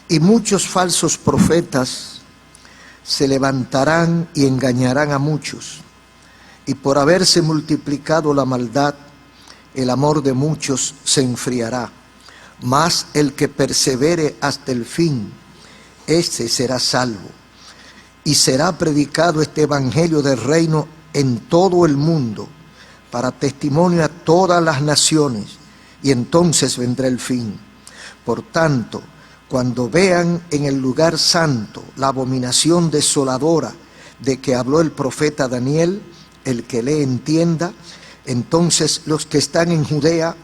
Y muchos falsos profetas se levantarán y engañarán a muchos. Y por haberse multiplicado la maldad, el amor de muchos se enfriará. Mas el que persevere hasta el fin, ese será salvo. Y será predicado este evangelio del reino en todo el mundo, para testimonio a todas las naciones, y entonces vendrá el fin. Por tanto, cuando vean en el lugar santo la abominación desoladora de que habló el profeta Daniel, el que lee entienda, entonces los que están en Judea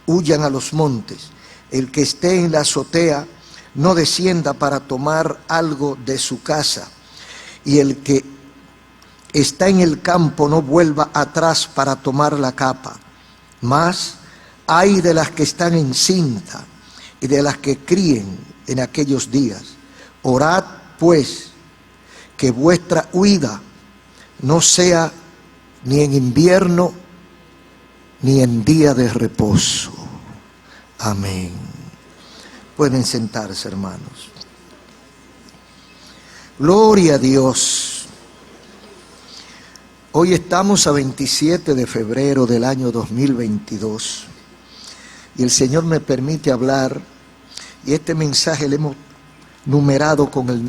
huyan a los montes. El que esté en la azotea no descienda para tomar algo de su casa, y el que está en el campo no vuelva atrás para tomar la capa. Mas ay de las que están encinta y de las que críen en aquellos días. Orad pues que vuestra huida no sea ni en invierno ni en día de reposo. Amén. Pueden sentarse, hermanos. Gloria a Dios. Hoy estamos a 27 de febrero del año 2022 y el Señor me permite hablar, y este mensaje le hemos numerado con el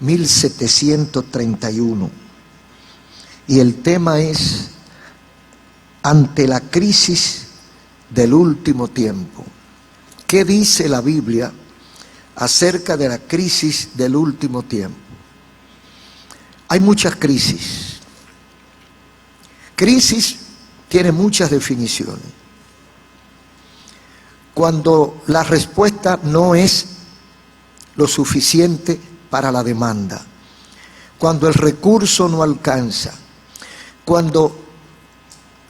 1731 y el tema es ante la crisis del último tiempo. ¿Qué dice la Biblia acerca de la crisis del último tiempo? Hay muchas crisis. Crisis tiene muchas definiciones. Cuando la respuesta no es lo suficiente para la demanda, cuando el recurso no alcanza, cuando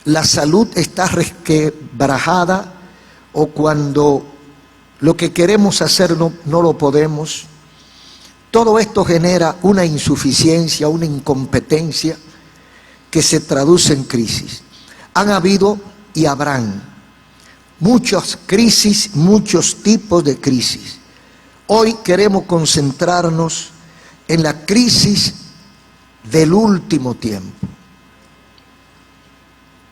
la salud está resquebrajada o cuando lo que queremos hacer no lo podemos. Todo esto genera una insuficiencia, una incompetencia que se traduce en crisis. Han habido y habrán muchas crisis, muchos tipos de crisis. Hoy queremos concentrarnos en la crisis del último tiempo.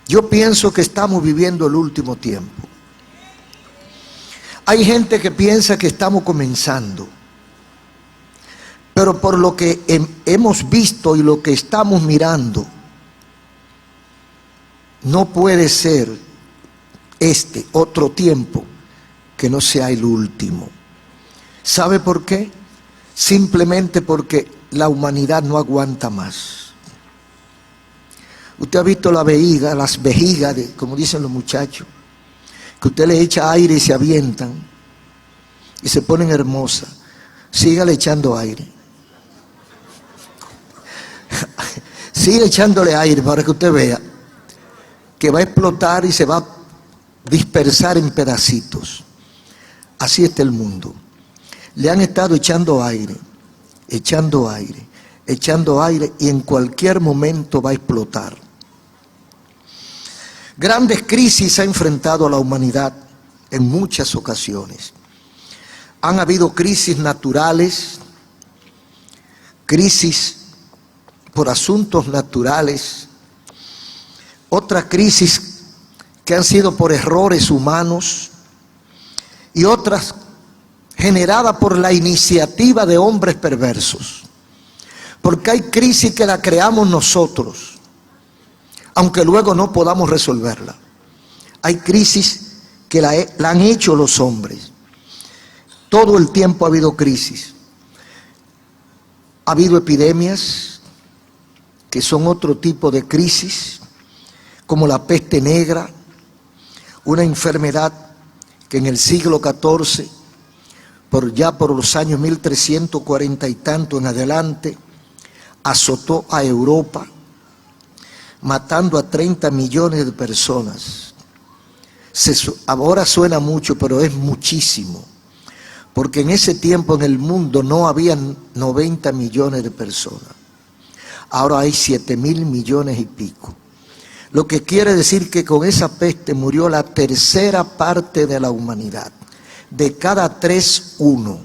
Yo pienso que estamos viviendo el último tiempo. Hay gente que piensa que estamos comenzando, pero por lo que hemos visto y lo que estamos mirando, no puede ser este otro tiempo que no sea el último. ¿Sabe por qué? Simplemente porque la humanidad no aguanta más. Usted ha visto las vejigas, como dicen los muchachos, que usted le echa aire y se avientan y se ponen hermosas. Sígale echando aire. Sigue echándole aire para que usted vea que va a explotar y se va a dispersar en pedacitos. Así está el mundo. Le han estado echando aire, echando aire, echando aire, y en cualquier momento va a explotar. Grandes crisis ha enfrentado a la humanidad en muchas ocasiones. Han habido crisis naturales, crisis por asuntos naturales, otras crisis que han sido por errores humanos y otras generadas por la iniciativa de hombres perversos. Porque hay crisis que la creamos nosotros, aunque luego no podamos resolverla. Hay crisis que la han hecho los hombres. Todo el tiempo ha habido crisis. Ha habido epidemias que son otro tipo de crisis, como la peste negra, una enfermedad que en el siglo XIV, por los años 1340 y tanto en adelante, azotó a Europa, matando a 30 millones de personas. Ahora suena mucho, pero es muchísimo, porque en ese tiempo en el mundo no habían 90 millones de personas. Ahora hay 7.000 millones y pico. Lo que quiere decir que con esa peste murió la tercera parte de la humanidad. De cada 3, 1.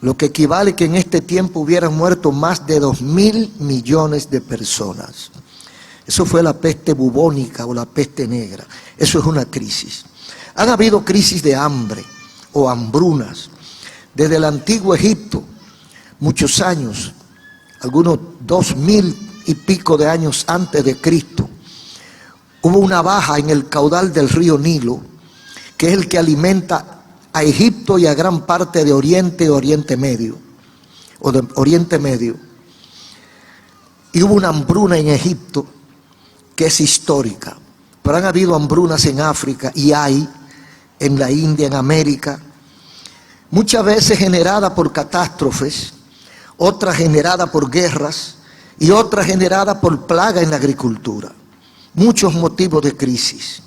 lo que equivale que en este tiempo hubieran muerto más de 2.000 millones de personas. Eso fue la peste bubónica o la peste negra. Eso es una crisis. Han habido crisis de hambre o hambrunas desde el antiguo Egipto, muchos años, algunos 2.000 y pico de años antes de Cristo. Hubo una baja en el caudal del río Nilo, que es el que alimenta a Egipto y a gran parte de Oriente y Oriente Medio, o de Oriente Medio. Y hubo una hambruna en Egipto que es histórica, pero han habido hambrunas en África y hay en la India, en América, muchas veces generadas por catástrofes, otras generadas por guerras y otras generadas por plaga en la agricultura. Muchos motivos de crisis.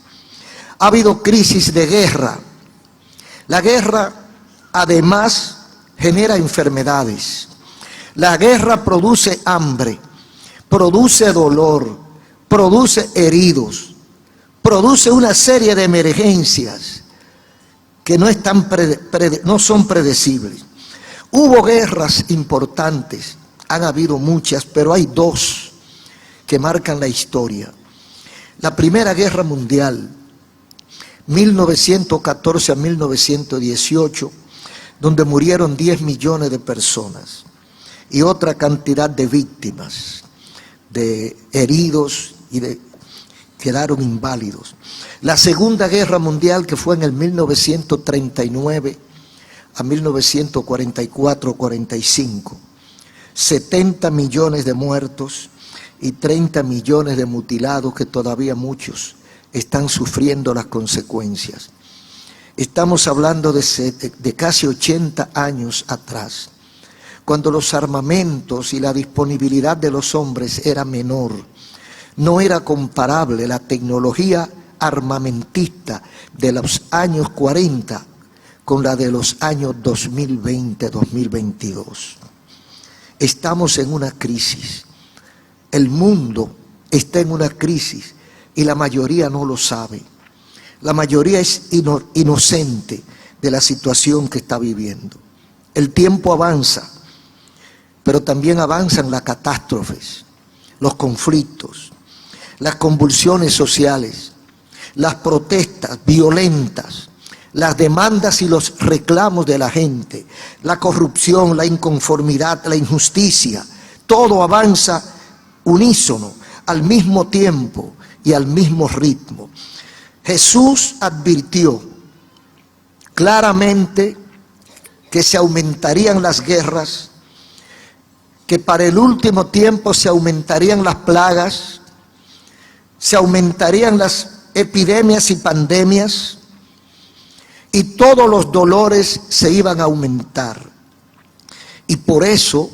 Ha habido crisis de guerra. La guerra además genera enfermedades. La guerra produce hambre, produce dolor, produce heridos, produce una serie de emergencias que no son predecibles. Hubo guerras importantes, han habido muchas, pero hay dos que marcan la historia. La Primera Guerra Mundial, 1914 a 1918, donde murieron 10 millones de personas y otra cantidad de víctimas, de heridos y quedaron inválidos. La Segunda Guerra Mundial, que fue en el 1939 a 1944-45, 70 millones de muertos y 30 millones de mutilados, que todavía muchos están sufriendo las consecuencias. Estamos hablando de casi 80 años atrás, cuando los armamentos y la disponibilidad de los hombres era menor. No era comparable la tecnología armamentista de los años 40 con la de los años 2020-2022. Estamos en una crisis. El mundo está en una crisis y la mayoría no lo sabe. La mayoría es inocente de la situación que está viviendo. El tiempo avanza, pero también avanzan las catástrofes, los conflictos, las convulsiones sociales, las protestas violentas, las demandas y los reclamos de la gente, la corrupción, la inconformidad, la injusticia. Todo avanza unísono, al mismo tiempo y al mismo ritmo. Jesús advirtió claramente que se aumentarían las guerras, que para el último tiempo se aumentarían las plagas, se aumentarían las epidemias y pandemias, y todos los dolores se iban a aumentar. Y por eso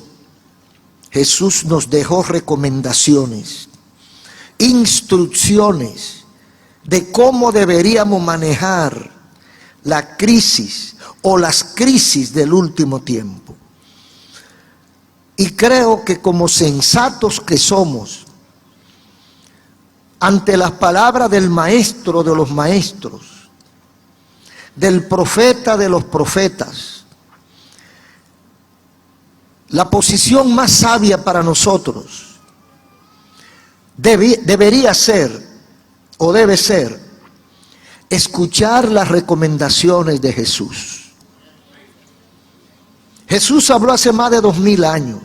Jesús nos dejó recomendaciones, instrucciones de cómo deberíamos manejar la crisis o las crisis del último tiempo. Y creo que como sensatos que somos, ante las palabras del maestro de los maestros, del profeta de los profetas, la posición más sabia para nosotros debería ser o debe ser escuchar las recomendaciones de Jesús. Jesús habló hace más de 2000 años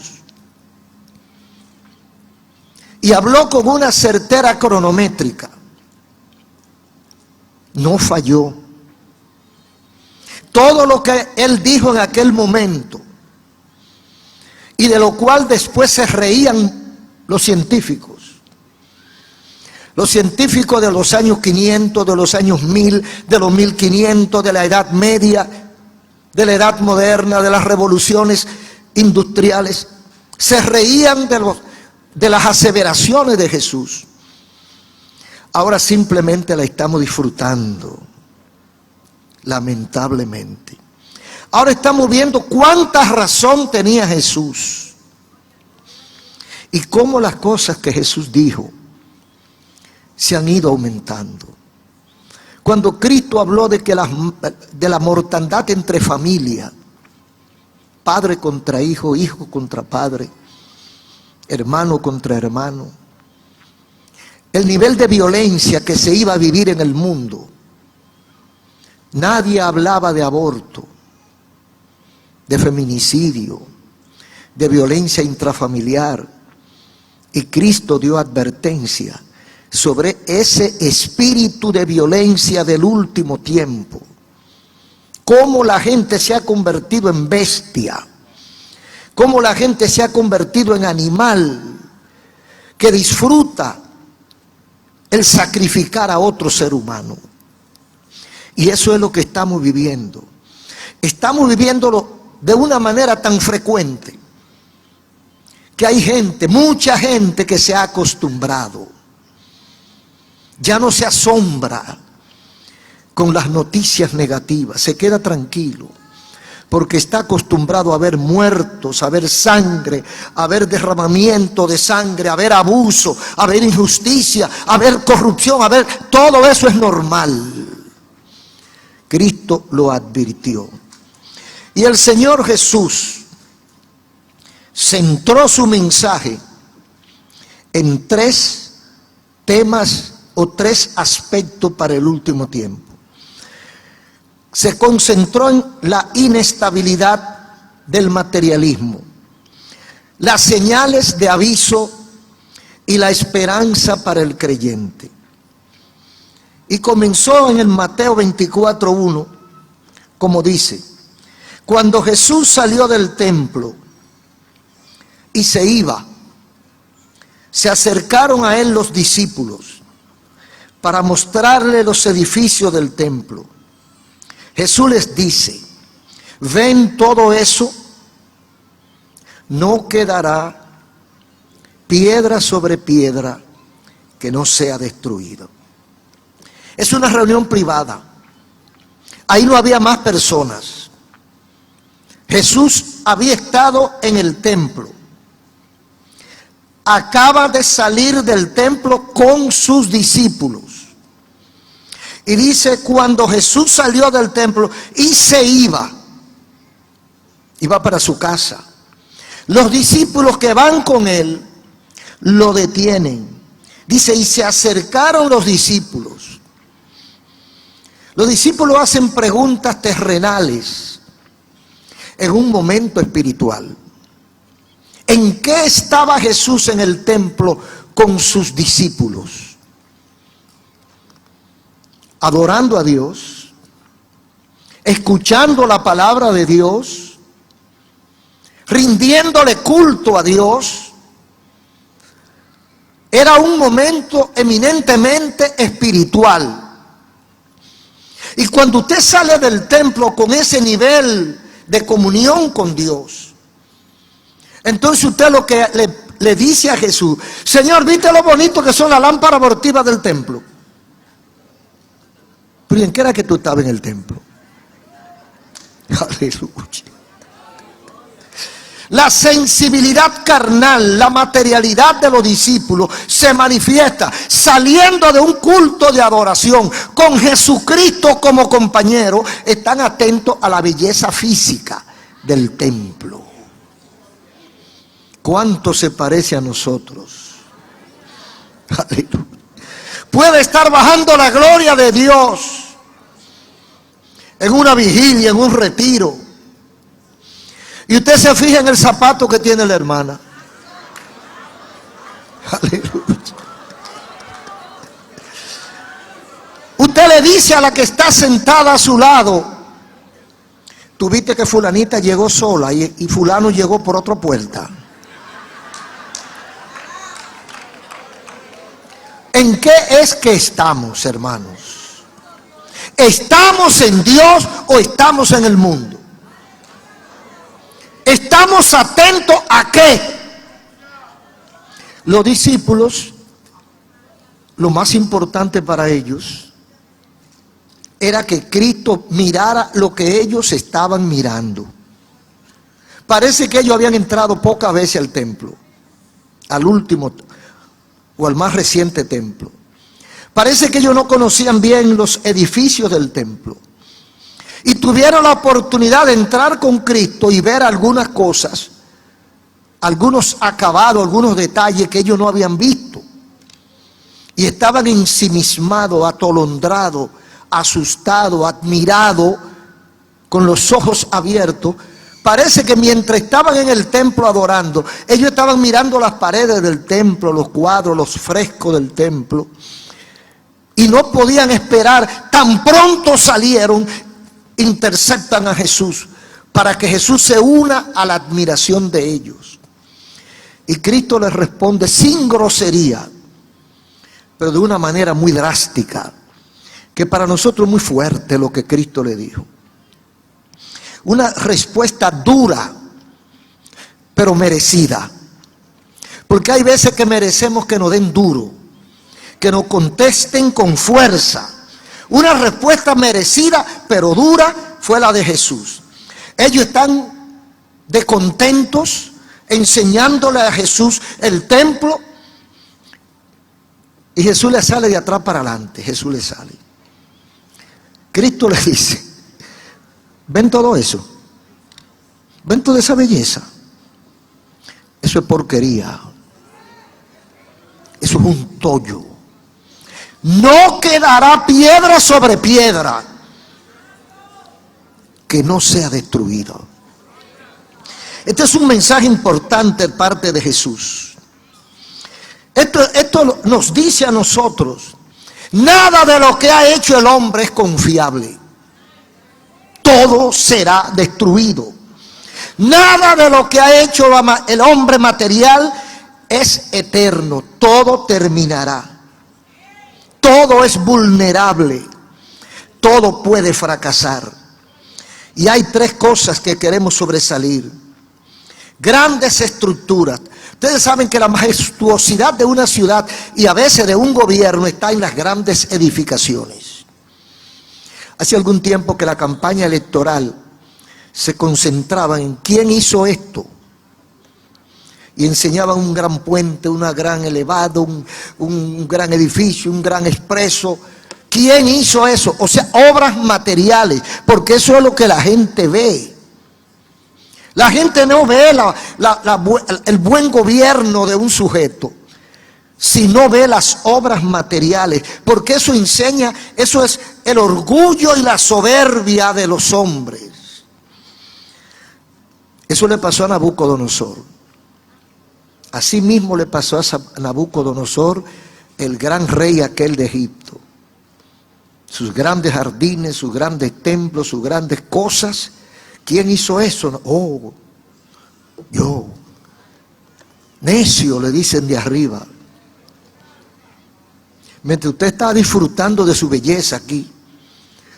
y habló con una certera cronométrica. No falló. Todo lo que él dijo en aquel momento, y de lo cual después se reían los científicos de los años 500, de los años 1000, de los 1500, de la Edad Media, de la Edad Moderna, de las revoluciones industriales, se reían de las aseveraciones de Jesús. Ahora simplemente la estamos disfrutando, lamentablemente. Ahora estamos viendo cuánta razón tenía Jesús y cómo las cosas que Jesús dijo se han ido aumentando. Cuando Cristo habló de la mortandad entre familias, padre contra hijo, hijo contra padre, hermano contra hermano. El nivel de violencia que se iba a vivir en el mundo. Nadie hablaba de aborto, de feminicidio, de violencia intrafamiliar. Y Cristo dio advertencia sobre ese espíritu de violencia del último tiempo. Cómo la gente se ha convertido en bestia. Cómo la gente se ha convertido en animal que disfruta el sacrificar a otro ser humano. Y eso es lo que estamos viviendo. Estamos viviéndolo de una manera tan frecuente que hay gente, mucha gente que se ha acostumbrado. Ya no se asombra con las noticias negativas, se queda tranquilo, porque está acostumbrado a ver muertos, a ver sangre, a ver derramamiento de sangre, a ver abuso, a ver injusticia, a ver corrupción, a ver, todo eso es normal. Cristo lo advirtió. Y el Señor Jesús centró su mensaje en 3 temas o 3 aspectos para el último tiempo. Se concentró en la inestabilidad del materialismo, las señales de aviso y la esperanza para el creyente. Y comenzó en el Mateo 24:1, como dice: cuando Jesús salió del templo y se iba, se acercaron a él los discípulos para mostrarle los edificios del templo. Jesús les dice: ¿ven todo eso? No quedará piedra sobre piedra que no sea destruido. Es una reunión privada. Ahí no había más personas. Jesús había estado en el templo. Acaba de salir del templo con sus discípulos. Y dice, cuando Jesús salió del templo y se iba para su casa, los discípulos que van con él lo detienen. Dice, y se acercaron los discípulos. Los discípulos hacen preguntas terrenales en un momento espiritual. ¿En qué estaba Jesús en el templo con sus discípulos? Adorando a Dios, escuchando la palabra de Dios, rindiéndole culto a Dios. Era un momento eminentemente espiritual. Y cuando usted sale del templo con ese nivel de comunión con Dios, entonces usted lo que le dice a Jesús: Señor, ¿viste lo bonito que son las lámparas votivas del templo? Pero ¿y en qué era que tú estabas en el templo? Aleluya. La sensibilidad carnal, la materialidad de los discípulos se manifiesta saliendo de un culto de adoración con Jesucristo como compañero. Están atentos a la belleza física del templo. ¿Cuánto se parece a nosotros? Aleluya. Puede estar bajando la gloria de Dios en una vigilia, en un retiro, y usted se fija en el zapato que tiene la hermana. Aleluya. Usted le dice a la que está sentada a su lado: tú viste que fulanita llegó sola y fulano llegó por otra puerta. ¿En qué es que estamos, hermanos? ¿Estamos en Dios o estamos en el mundo? ¿Estamos atentos a qué? Los discípulos, lo más importante para ellos era que Cristo mirara lo que ellos estaban mirando. Parece que ellos habían entrado pocas veces al templo, al último o al más reciente templo. Parece que ellos no conocían bien los edificios del templo. y tuvieron la oportunidad de entrar con Cristo y ver algunas cosas, algunos acabados, algunos detalles que ellos no habían visto. Y estaban ensimismados, atolondrados, asustados, admirados, con los ojos abiertos. Parece que mientras estaban en el templo adorando, ellos estaban mirando las paredes del templo, los cuadros, los frescos del templo, y no podían esperar. Tan pronto salieron, interceptan a Jesús para que Jesús se una a la admiración de ellos. Y Cristo les responde sin grosería, pero de una manera muy drástica, que para nosotros es muy fuerte lo que Cristo le dijo. Una respuesta dura, pero merecida. Porque hay veces que merecemos que nos den duro, que nos contesten con fuerza. Una respuesta merecida, pero dura, fue la de Jesús. Ellos están descontentos, enseñándole a Jesús el templo, y Jesús le sale de atrás para adelante. Jesús le sale. Cristo le dice: ¿ven todo eso? ¿Ven toda esa belleza? Eso es porquería. Eso es un tollo. No quedará piedra sobre piedra que no sea destruido. Este es un mensaje importante de parte de Jesús. Esto nos dice a nosotros: nada de lo que ha hecho el hombre es confiable. Todo será destruido. Nada de lo que ha hecho el hombre material es eterno. Todo terminará. Todo es vulnerable. Todo puede fracasar. Y hay tres cosas que queremos sobresalir. Grandes estructuras. Ustedes saben que la majestuosidad de una ciudad y a veces de un gobierno está en las grandes edificaciones. Hace algún tiempo que la campaña electoral se concentraba en quién hizo esto. Y enseñaban un gran puente, un gran elevado, un gran edificio, un gran expreso. ¿Quién hizo eso? O sea, obras materiales, porque eso es lo que la gente ve. La gente no ve el buen gobierno de un sujeto, sino ve las obras materiales, porque eso enseña, eso es el orgullo y la soberbia de los hombres. Eso le pasó a Nabucodonosor. Así mismo le pasó a Nabucodonosor, el gran rey aquel de Egipto. Sus grandes jardines, sus grandes templos, sus grandes cosas. ¿Quién hizo eso? Oh, yo. Necio, le dicen de arriba. Mientras usted está disfrutando de su belleza aquí,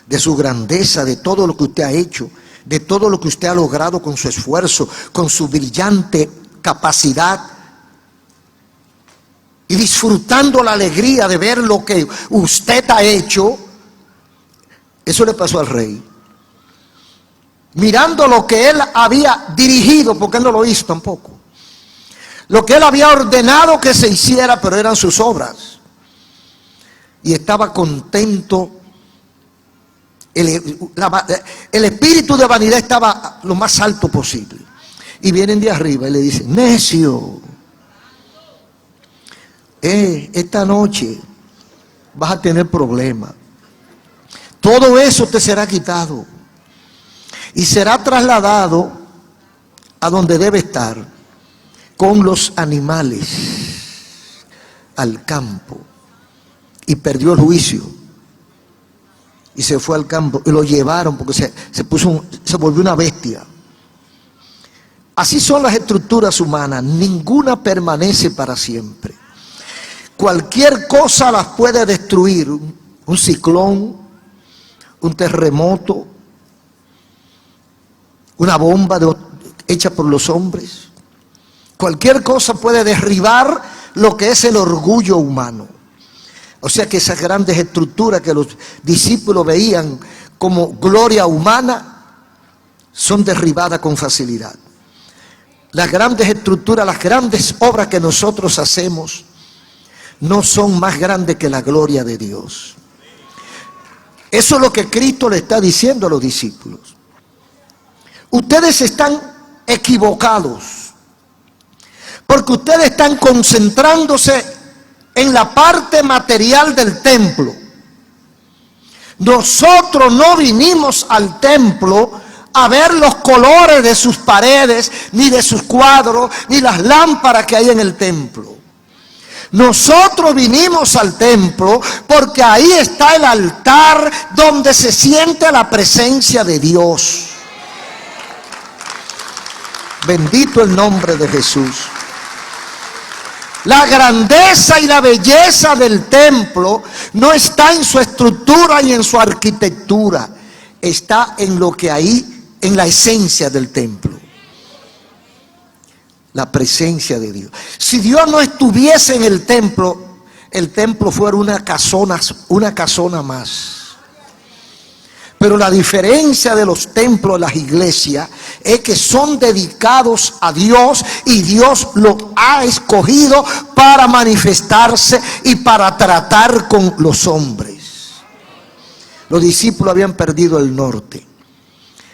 de su grandeza, de todo lo que usted ha hecho, de todo lo que usted ha logrado con su esfuerzo, con su brillante capacidad, y disfrutando la alegría de ver lo que usted ha hecho, eso le pasó al rey. Mirando lo que él había dirigido, porque él no lo hizo tampoco. Lo que él había ordenado que se hiciera, pero eran sus obras. Y estaba contento. El espíritu de vanidad estaba lo más alto posible. Y vienen de arriba y le dicen: necio, esta noche vas a tener problemas. Todo eso te será quitado y será trasladado a donde debe estar, con los animales, al campo. Y perdió el juicio y se fue al campo y lo llevaron porque se volvió una bestia. Así son las estructuras humanas, ninguna permanece para siempre. Cualquier cosa las puede destruir, un ciclón, un terremoto, una bomba hecha por los hombres. Cualquier cosa puede derribar lo que es el orgullo humano. O sea que esas grandes estructuras que los discípulos veían como gloria humana son derribadas con facilidad. Las grandes estructuras, las grandes obras que nosotros hacemos no son más grandes que la gloria de Dios. Eso es lo que Cristo le está diciendo a los discípulos. Ustedes están equivocados, porque ustedes están concentrándose en la parte material del templo. Nosotros no vinimos al templo a ver los colores de sus paredes, ni de sus cuadros, ni las lámparas que hay en el templo. Nosotros vinimos al templo porque ahí está el altar donde se siente la presencia de Dios. Bendito el nombre de Jesús. La grandeza y la belleza del templo no está en su estructura y en su arquitectura. Está en lo que hay, en la esencia del templo. La presencia de Dios. Si Dios no estuviese en el templo fuera una casona más. Pero la diferencia de los templos, las iglesias, es que son dedicados a Dios y Dios lo ha escogido para manifestarse y para tratar con los hombres. Los discípulos habían perdido el norte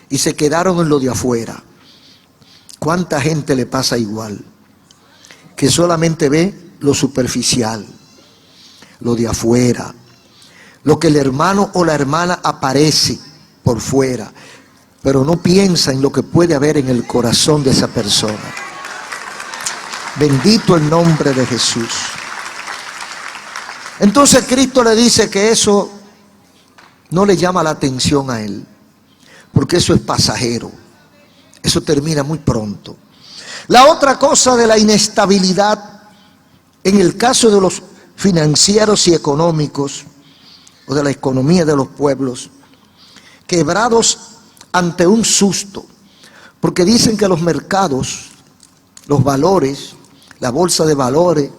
y se quedaron en lo de afuera. ¿Cuánta gente le pasa igual? Que solamente ve lo superficial, lo de afuera, lo que el hermano o la hermana aparece por fuera, pero no piensa en lo que puede haber en el corazón de esa persona. Bendito el nombre de Jesús. Entonces Cristo le dice que eso no le llama la atención a él, porque eso es pasajero, eso termina muy pronto. La otra cosa de la inestabilidad, en el caso de los financieros y económicos, o de la economía de los pueblos, quebrados ante un susto, porque dicen que los mercados, los valores, la bolsa de valores,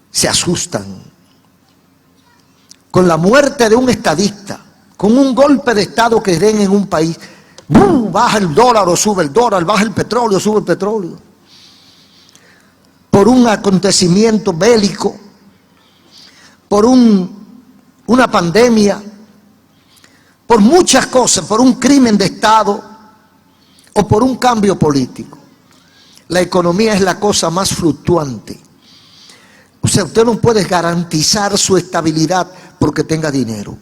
se asustan. Con la muerte de un estadista, con un golpe de estado que den en un país, baja el dólar o sube el dólar, baja el petróleo o sube el petróleo. Por un acontecimiento bélico, por una pandemia, por muchas cosas, por un crimen de Estado o por un cambio político. La economía es la cosa más fluctuante. O sea, usted no puede garantizar su estabilidad porque tenga dinero.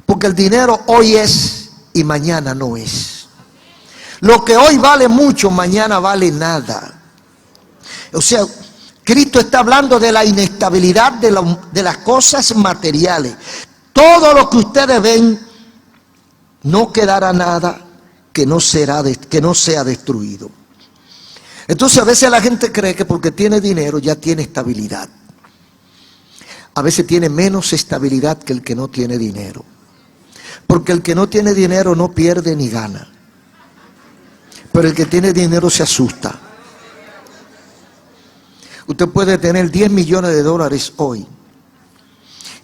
Porque el dinero hoy es y mañana no es. Lo que hoy vale mucho, mañana vale nada. O sea, Cristo está hablando de la inestabilidad de las cosas materiales. Todo lo que ustedes ven, no quedará nada que no sea destruido. Entonces a veces la gente cree que porque tiene dinero ya tiene estabilidad. A veces tiene menos estabilidad que el que no tiene dinero. Porque el que no tiene dinero no pierde ni gana. Pero el que tiene dinero se asusta. Usted puede tener 10 millones de dólares hoy.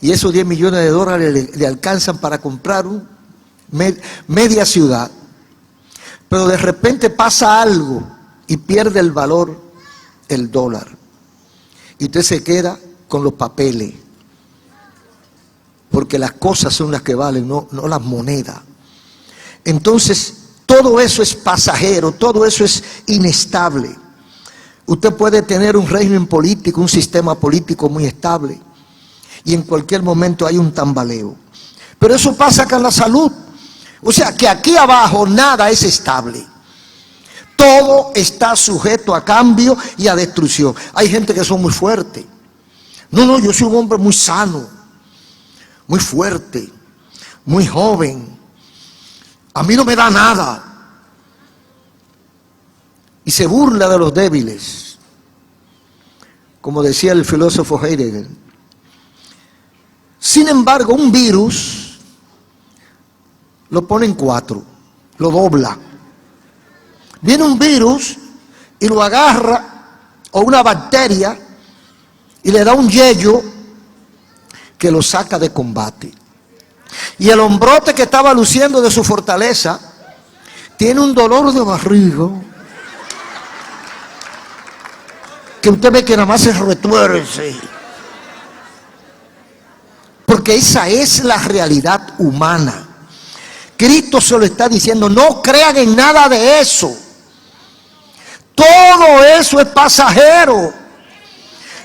Y esos 10 millones de dólares le alcanzan para comprar media ciudad. Pero de repente pasa algo y pierde el valor el dólar. Y usted se queda con los papeles. Porque las cosas son las que valen, no las monedas. Entonces, todo eso es pasajero, todo eso es inestable. Usted puede tener un régimen político, un sistema político muy estable, y en cualquier momento hay un tambaleo. Pero eso pasa con la salud. O sea que aquí abajo nada es estable. Todo está sujeto a cambio y a destrucción. Hay gente que son muy fuertes. No, yo soy un hombre muy sano, muy fuerte, muy joven. A mí no me da nada. Y se burla de los débiles. Como decía el filósofo Heidegger. Sin embargo, un virus lo pone en 4, lo dobla. Viene un virus y lo agarra, o una bacteria, y le da un yello que lo saca de combate. Y el hombrote que estaba luciendo de su fortaleza tiene un dolor de barriga que usted ve que nada más se retuerce. porque esa es la realidad humana. Cristo se lo está diciendo, no crean en nada de eso. Todo eso es pasajero.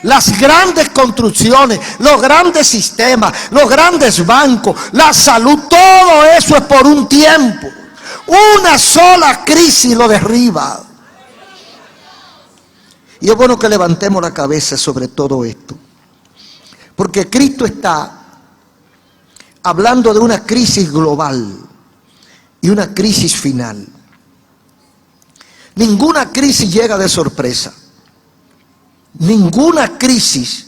Las grandes construcciones, los grandes sistemas, los grandes bancos, la salud, todo eso es por un tiempo. Una sola crisis lo derriba. Y es bueno que levantemos la cabeza sobre todo esto, porque Cristo está hablando de una crisis global y una crisis final. Ninguna crisis llega de sorpresa. Ninguna crisis,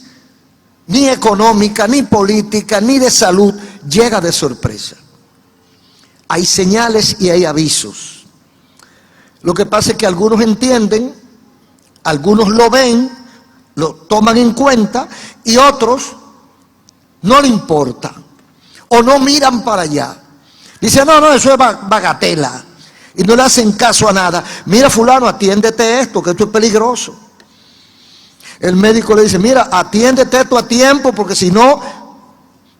ni económica, ni política, ni de salud, llega de sorpresa. Hay señales y hay avisos. Lo que pasa es que algunos entienden, algunos lo ven, lo toman en cuenta, y otros no le importa o no miran para allá. Dicen, no, eso es bagatela, y no le hacen caso a nada. Mira, fulano, atiéndete esto, que esto es peligroso. El médico le dice, mira, atiéndete esto a tiempo, porque si no,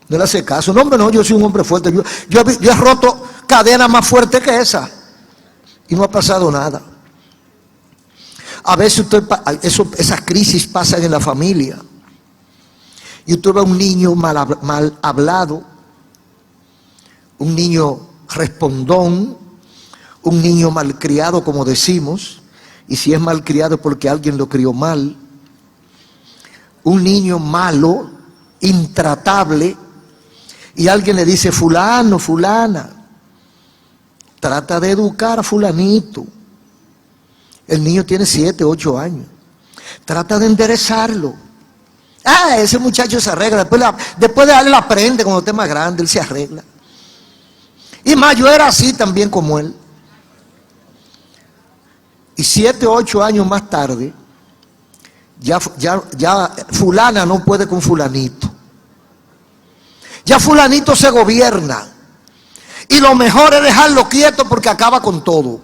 no le hace caso. No, hombre, no, yo soy un hombre fuerte. Yo he roto cadenas más fuertes que esa y no ha pasado nada. A veces esas crisis pasan en la familia y usted ve a un niño mal hablado, un niño respondón, un niño malcriado, como decimos, y si es malcriado porque alguien lo crió mal. Un niño malo, intratable, y alguien le dice, fulano, fulana, trata de educar a fulanito. El niño tiene 7, 8 años. Trata de enderezarlo. Ese muchacho se arregla. Después de darle la prende, cuando esté más grande, él se arregla. Y más, yo era así también como él. Y 7, 8 años más tarde, ya fulana no puede con fulanito. Ya fulanito se gobierna. Y lo mejor es dejarlo quieto porque acaba con todo.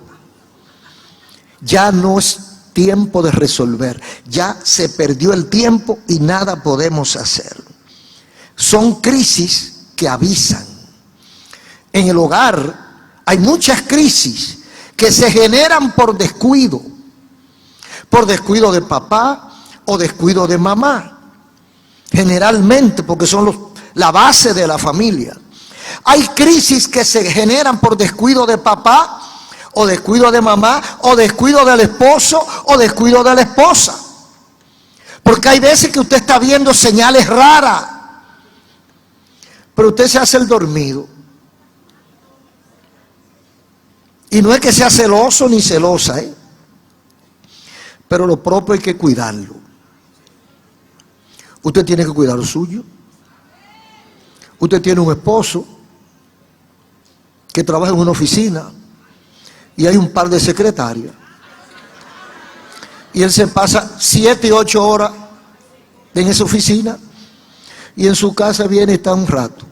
Ya no es tiempo de resolver. Ya se perdió el tiempo y nada podemos hacer. Son crisis que avisan. En el hogar hay muchas crisis que se generan por descuido. Por descuido de papá o descuido de mamá, generalmente, porque son la base de la familia. Hay crisis que se generan por descuido de papá, o descuido de mamá, o descuido del esposo, o descuido de la esposa. Porque hay veces que usted está viendo señales raras, pero usted se hace el dormido. Y no es que sea celoso ni celosa, pero lo propio hay que cuidarlo. Usted tiene que cuidar lo suyo. Usted tiene un esposo que trabaja en una oficina y hay un par de secretarias. Y él se pasa 7 y 8 horas en esa oficina y en su casa viene y está un rato.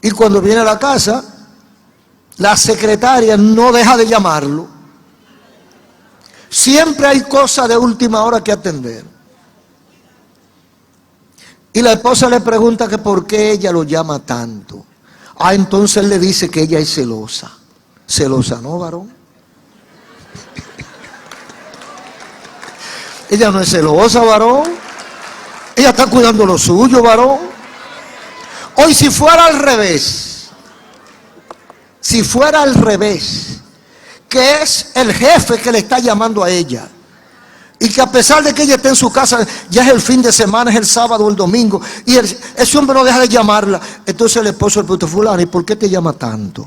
Y cuando viene a la casa, la secretaria no deja de llamarlo. Siempre hay cosas de última hora que atender. Y la esposa le pregunta que por qué ella lo llama tanto. Entonces él le dice que ella es celosa. Celosa, ¿no, varón? Ella no es celosa, varón. Ella está cuidando lo suyo, varón. Hoy si fuera al revés, que es el jefe que le está llamando a ella, y que a pesar de que ella esté en su casa, ya es el fin de semana, es el sábado o el domingo, y ese hombre no deja de llamarla, entonces el esposo le pregunta, fulano, ¿y por qué te llama tanto?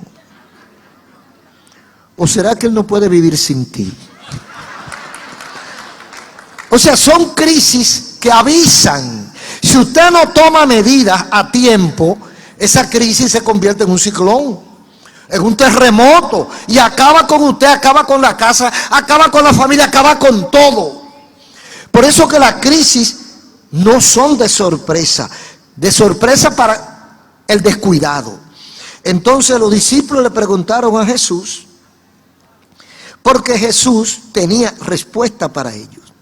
¿O será que él no puede vivir sin ti? O sea, son crisis que avisan. Si usted no toma medidas a tiempo, esa crisis se convierte en un ciclón, en un terremoto, y acaba con usted, acaba con la casa, acaba con la familia, acaba con todo. Por eso que las crisis no son de sorpresa para el descuidado. Entonces los discípulos le preguntaron a Jesús, porque Jesús tenía respuesta para ellos.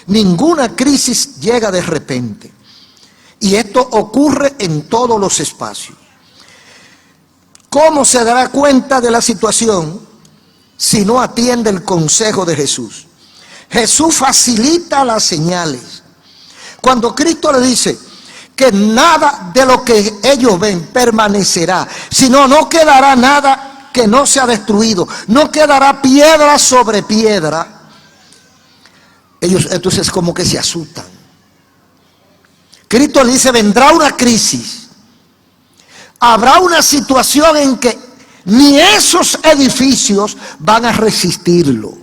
Ninguna crisis llega de repente. Y esto ocurre en todos los espacios. ¿Cómo se dará cuenta de la situación si no atiende el consejo de Jesús? Jesús facilita las señales. Cuando Cristo le dice que nada de lo que ellos ven permanecerá, sino no quedará nada que no sea destruido, no quedará piedra sobre piedra, ellos entonces como que se asustan. Cristo le dice, vendrá una crisis, habrá una situación en que ni esos edificios van a resistirlo.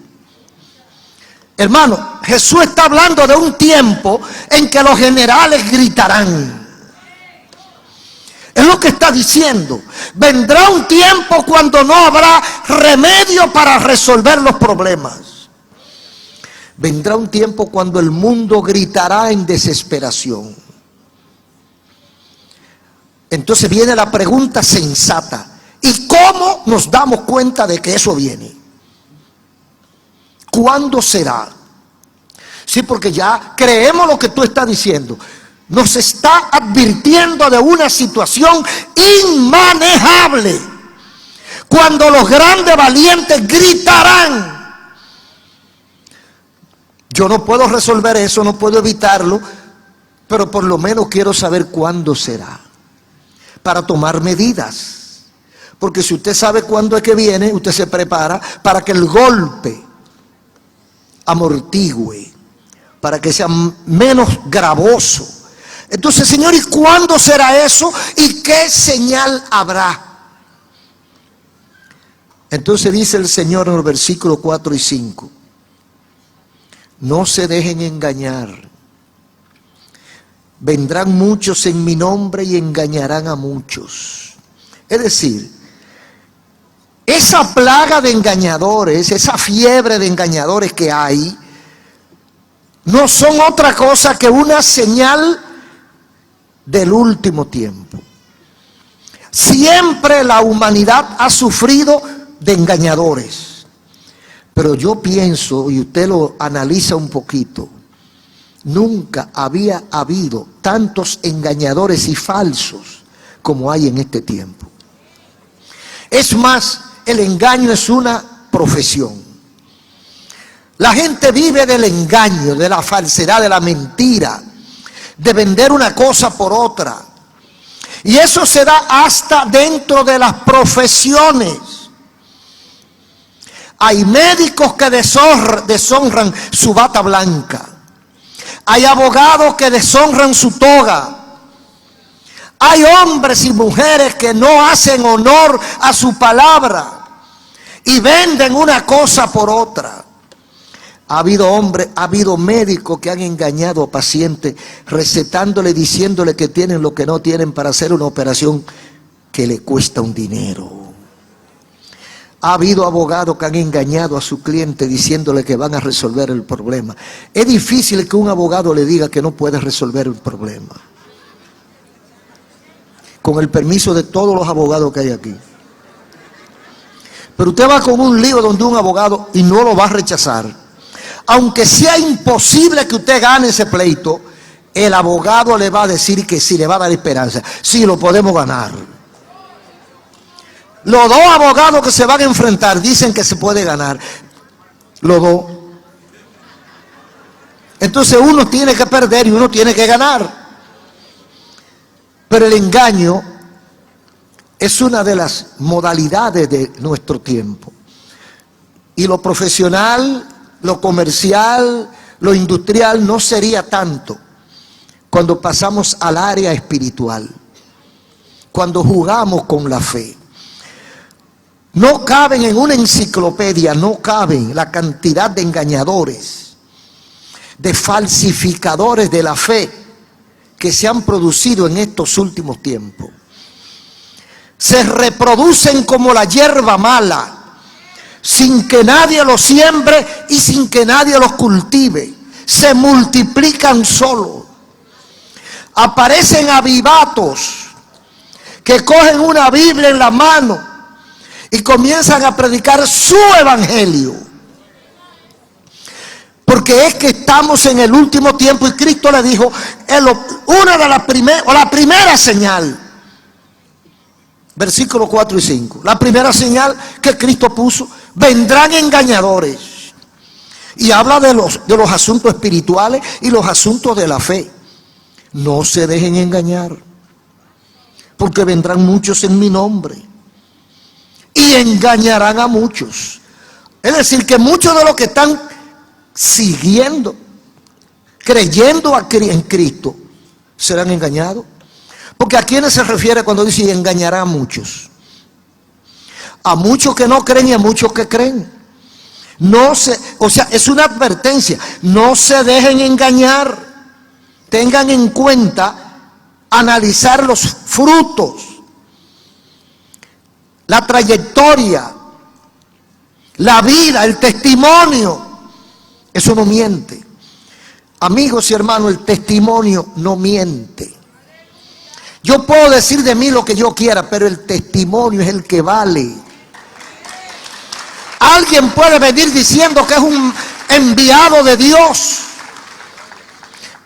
Hermano, Jesús está hablando de un tiempo en que los generales gritarán. Es lo que está diciendo. Vendrá un tiempo cuando no habrá remedio para resolver los problemas. Vendrá un tiempo cuando el mundo gritará en desesperación. Entonces viene la pregunta sensata. ¿Y cómo nos damos cuenta de que eso viene? ¿Cuándo será? Sí, porque ya creemos lo que tú estás diciendo. Nos está advirtiendo de una situación inmanejable. Cuando los grandes valientes gritarán. Yo no puedo resolver eso, no puedo evitarlo, pero por lo menos quiero saber cuándo será, para tomar medidas. Porque si usted sabe cuándo es que viene, usted se prepara para que el golpe amortigüe, para que sea menos gravoso. Entonces, Señor, ¿y cuándo será eso? ¿Y qué señal habrá? Entonces dice el Señor en los versículos 4 y 5. No se dejen engañar. Vendrán muchos en mi nombre y engañarán a muchos. Es decir, esa plaga de engañadores, esa fiebre de engañadores que hay, no son otra cosa que una señal del último tiempo. Siempre la humanidad ha sufrido de engañadores. Pero yo pienso, y usted lo analiza un poquito, nunca había habido tantos engañadores y falsos como hay en este tiempo. Es más, el engaño es una profesión. La gente vive del engaño, de la falsedad, de la mentira, de vender una cosa por otra. Y eso se da hasta dentro de las profesiones. Hay médicos que deshonran su bata blanca. Hay abogados que deshonran su toga. Hay hombres y mujeres que no hacen honor a su palabra y venden una cosa por otra. Ha habido hombres, ha habido médicos que han engañado a pacientes recetándole, diciéndole que tienen lo que no tienen para hacer una operación que le cuesta un dinero. Ha habido abogados que han engañado a su cliente diciéndole que van a resolver el problema. Es difícil que un abogado le diga que no puede resolver el problema. Con el permiso de todos los abogados que hay aquí. Pero usted va con un lío donde un abogado y no lo va a rechazar. Aunque sea imposible que usted gane ese pleito, el abogado le va a decir que sí, le va a dar esperanza. Sí, lo podemos ganar. Los dos abogados que se van a enfrentar dicen que se puede ganar. Los dos. Entonces uno tiene que perder y uno tiene que ganar. Pero el engaño es una de las modalidades de nuestro tiempo. Y lo profesional, lo comercial, lo industrial no sería tanto cuando pasamos al área espiritual, cuando jugamos con la fe. No caben en una enciclopedia, no caben la cantidad de engañadores, de falsificadores de la fe que se han producido en estos últimos tiempos. Se reproducen como la hierba mala, sin que nadie los siembre y sin que nadie los cultive. Se multiplican solo. Aparecen avivatos que cogen una Biblia en la mano y comienzan a predicar su evangelio. porque es que estamos en el último tiempo y Cristo le dijo, una de las la primera señal, versículos 4 y 5, la primera señal que Cristo puso: vendrán engañadores. Y habla de los asuntos espirituales y los asuntos de la fe. No se dejen engañar, porque vendrán muchos en mi nombre y engañarán a muchos. Es decir, que muchos de los que están siguiendo, creyendo en Cristo, serán engañados. Porque ¿a quiénes se refiere cuando dice engañará a muchos? A muchos que no creen y a muchos que creen. O sea, es una advertencia. No se dejen engañar. Tengan en cuenta analizar los frutos, la trayectoria, la vida, el testimonio. Eso no miente. Amigos y hermanos, el testimonio no miente. Yo puedo decir de mí lo que yo quiera, pero el testimonio es el que vale. Alguien puede venir diciendo que es un enviado de Dios.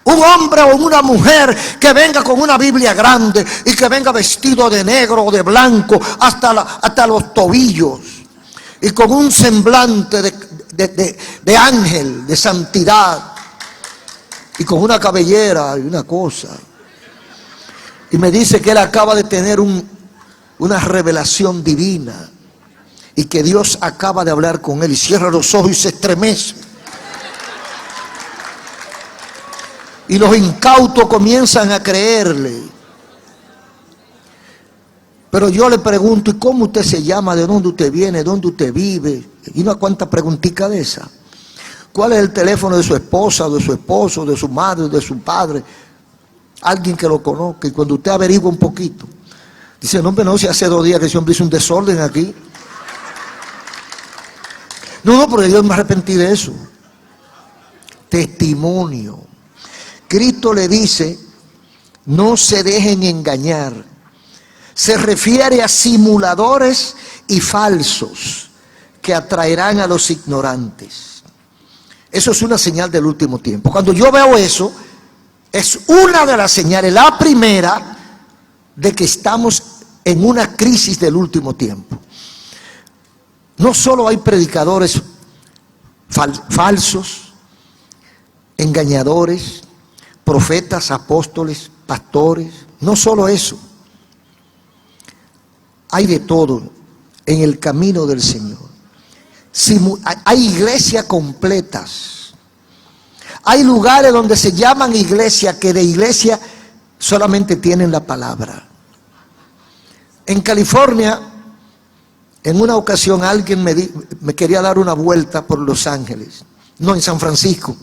Un hombre o una mujer que venga con una Biblia grande y que venga vestido de negro o de blanco hasta los tobillos y con un semblante de ángel, de santidad, y con una cabellera y una cosa, y me dice que él acaba de tener una revelación divina y que Dios acaba de hablar con él, y cierra los ojos y se estremece, y los incautos comienzan a creerle. Pero yo le pregunto: ¿y cómo usted se llama? ¿De dónde usted viene? ¿Dónde usted vive? Y una cuanta preguntita de esa. ¿Cuál es el teléfono de su esposa, de su esposo, de su madre, de su padre? Alguien que lo conozca. Y cuando usted averigua un poquito, dice: no, hombre, no, si hace 2 días que ese hombre hizo un desorden aquí. No, porque yo me arrepentí de eso. Testimonio. Cristo le dice: no se dejen engañar. Se refiere a simuladores y falsos que atraerán a los ignorantes. Eso es una señal del último tiempo. Cuando yo veo eso, es una de las señales, la primera, de que estamos en una crisis del último tiempo. No solo hay predicadores falsos, engañadores, profetas, apóstoles, pastores, no solo eso. Hay de todo en el camino del Señor. Hay iglesias completas. Hay lugares donde se llaman iglesia, que de iglesia solamente tienen la palabra. En California, en una ocasión alguien me quería dar una vuelta por Los Ángeles, no, en San Francisco,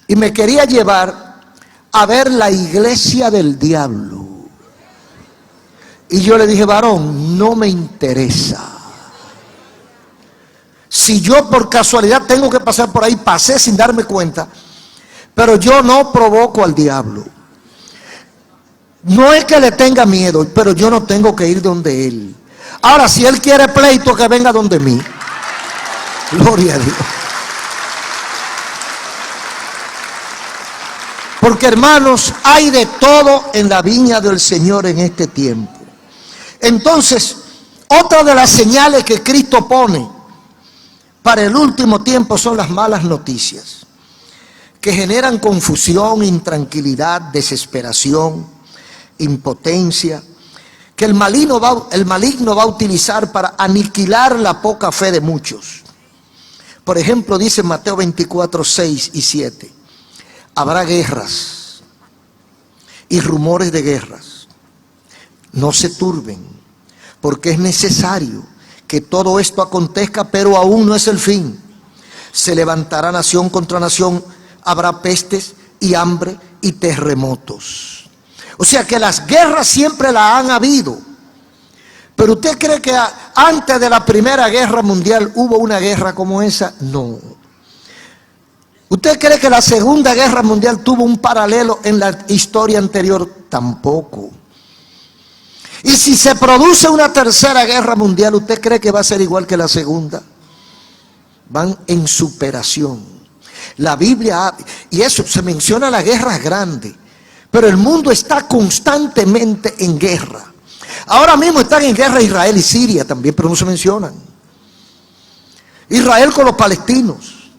y me quería llevar a ver la iglesia del diablo. Y yo le dije: varón, no me interesa. Si yo por casualidad tengo que pasar por ahí, pasé sin darme cuenta, pero yo no provoco al diablo. No es que le tenga miedo, pero yo no tengo que ir donde él. Ahora, si él quiere pleito, que venga donde mí. Gloria a Dios. Porque, hermanos, hay de todo en la viña del Señor en este tiempo. Entonces, otra de las señales que Cristo pone para el último tiempo son las malas noticias, que generan confusión, intranquilidad, desesperación, impotencia, que el maligno va a utilizar para aniquilar la poca fe de muchos. Por ejemplo, dice Mateo 24, 6 y 7, habrá guerras y rumores de guerras. No se turben, porque es necesario que todo esto acontezca, pero aún no es el fin. Se levantará nación contra nación, habrá pestes y hambre y terremotos. O sea que las guerras siempre las han habido. Pero ¿usted cree que antes de la Primera Guerra Mundial hubo una guerra como esa? No. ¿Usted cree que la Segunda Guerra Mundial tuvo un paralelo en la historia anterior? Tampoco. Y si se produce una Tercera Guerra Mundial, ¿usted cree que va a ser igual que la Segunda? Van en superación. La Biblia, y eso se menciona la guerra grande, pero el mundo está constantemente en guerra. Ahora mismo están en guerra Israel y Siria también, pero no se mencionan. Israel con los palestinos.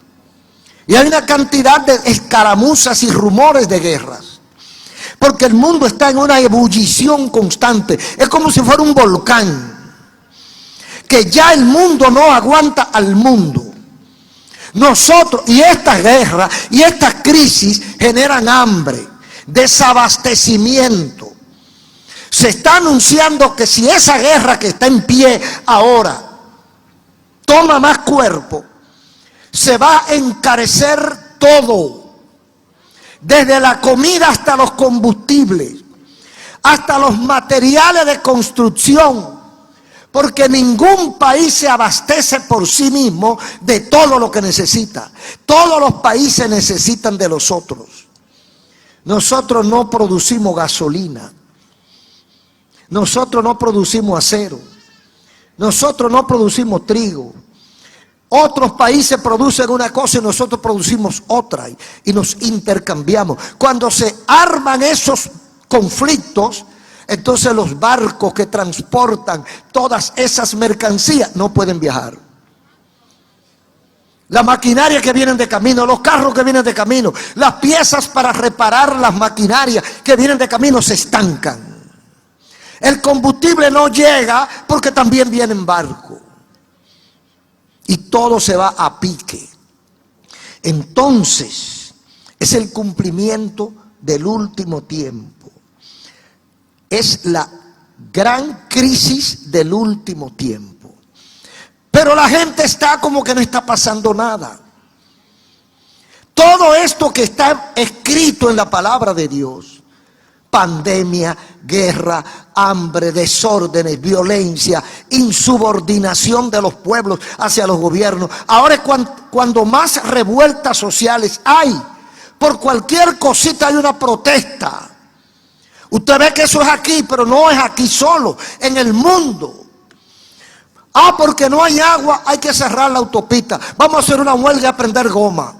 Y hay una cantidad de escaramuzas y rumores de guerras. Porque el mundo está en una ebullición constante. Es como si fuera un volcán. Que ya el mundo no aguanta al mundo. Nosotros, y esta guerra y esta crisis generan hambre, desabastecimiento. Se está anunciando que si esa guerra que está en pie ahora toma más cuerpo, se va a encarecer todo, desde la comida hasta los combustibles, hasta los materiales de construcción, porque ningún país se abastece por sí mismo de todo lo que necesita. Todos los países necesitan de los otros. Nosotros no producimos gasolina. Nosotros no producimos acero. Nosotros no producimos trigo. Otros países producen una cosa y nosotros producimos otra y nos intercambiamos. Cuando se arman esos conflictos, entonces los barcos que transportan todas esas mercancías no pueden viajar. La maquinaria que vienen de camino, los carros que vienen de camino, las piezas para reparar las maquinarias que vienen de camino se estancan. El combustible no llega porque también viene en barco. Y todo se va a pique. Entonces, es el cumplimiento del último tiempo. Es la gran crisis del último tiempo. Pero la gente está como que no está pasando nada. Todo esto que está escrito en la palabra de Dios, pandemia, guerra, hambre, desórdenes, violencia, insubordinación de los pueblos hacia los gobiernos. Ahora es cuando más revueltas sociales hay. Por cualquier cosita hay una protesta. Usted ve que eso es aquí, pero no es aquí solo, en el mundo. Porque no hay agua, hay que cerrar la autopista. Vamos a hacer una huelga a prender goma.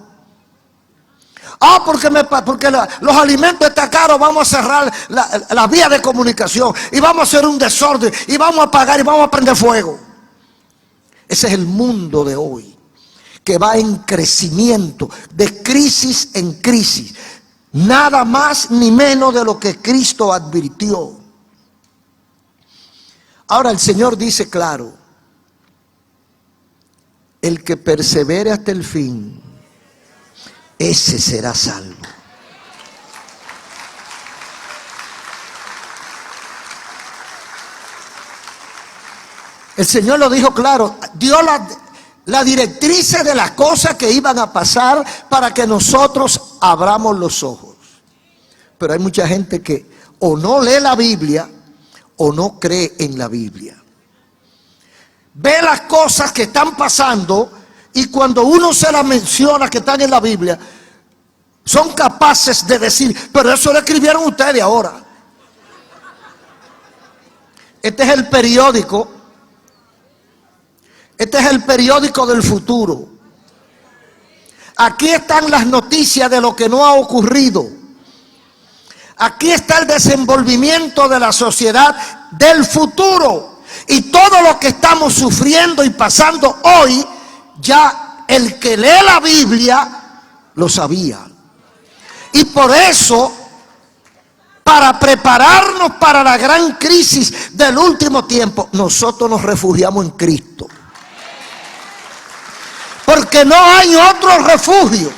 Porque los alimentos están caros, vamos a cerrar la vía de comunicación y vamos a hacer un desorden y vamos a apagar y vamos a prender fuego. Ese es el mundo de hoy, que va en crecimiento, de crisis en crisis. Nada más ni menos de lo que Cristo advirtió. Ahora el Señor dice claro: el que persevere hasta el fin, ese será salvo. El Señor lo dijo claro, dio la directriz de las cosas que iban a pasar para que nosotros abramos los ojos. Pero hay mucha gente que o no lee la Biblia o no cree en la Biblia. Ve las cosas que están pasando y cuando uno se las menciona que están en la Biblia, son capaces de decir, pero eso lo escribieron ustedes ahora. Este es el periódico. Este es el periódico del futuro. Aquí están las noticias de lo que no ha ocurrido. Aquí está el desenvolvimiento de la sociedad del futuro. Y todo lo que estamos sufriendo y pasando hoy, ya el que lee la Biblia lo sabía. Y por eso, para prepararnos para la gran crisis del último tiempo, nosotros nos refugiamos en Cristo. Porque no hay otro refugio.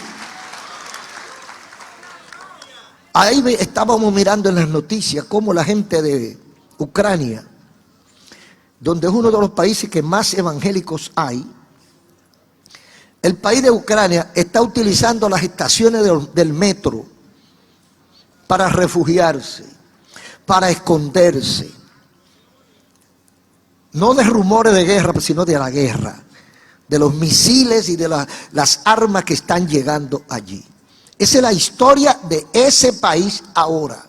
Ahí estábamos mirando en las noticias cómo la gente de Ucrania, donde es uno de los países que más evangélicos hay, el país de Ucrania está utilizando las estaciones del metro para refugiarse, para esconderse. No de rumores de guerra, sino de la guerra, de los misiles y de las armas que están llegando allí. Esa es la historia de ese país ahora.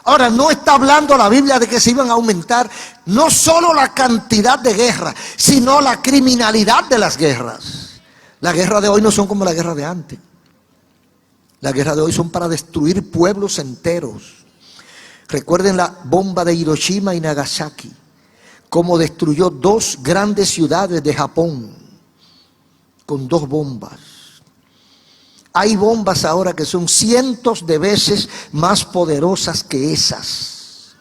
Ahora, no está hablando la Biblia de que se iban a aumentar no solo la cantidad de guerras, sino la criminalidad de las guerras. Las guerras de hoy no son como las guerras de antes. La guerra de hoy son para destruir pueblos enteros. Recuerden la bomba de Hiroshima y Nagasaki, cómo destruyó 2 grandes ciudades de Japón con 2 bombas. Hay bombas ahora que son cientos de veces más poderosas que esas.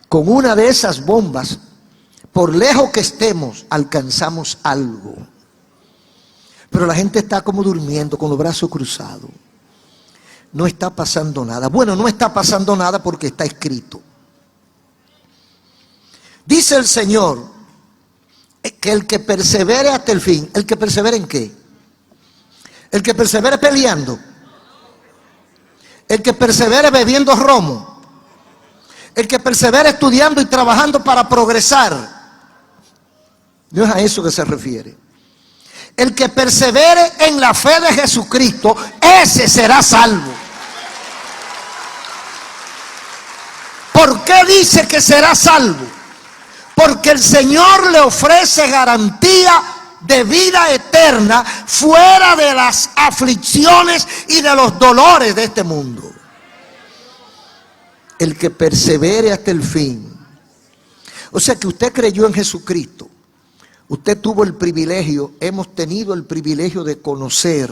Con una de esas bombas, por lejos que estemos, alcanzamos algo. Pero la gente está como durmiendo con los brazos cruzados. No está pasando nada. Bueno, no está pasando nada porque está escrito. Dice el Señor que el que persevere hasta el fin. ¿El que persevere en qué? El que persevere peleando. El que persevere bebiendo romo. El que persevere estudiando y trabajando para progresar. No es a eso que se refiere. El que persevere en la fe de Jesucristo, ese será salvo. ¿Por qué dice que será salvo? Porque el Señor le ofrece garantía de vida eterna fuera de las aflicciones y de los dolores de este mundo. El que persevere hasta el fin. O sea que usted creyó en Jesucristo. Usted tuvo el privilegio, hemos tenido el privilegio de conocer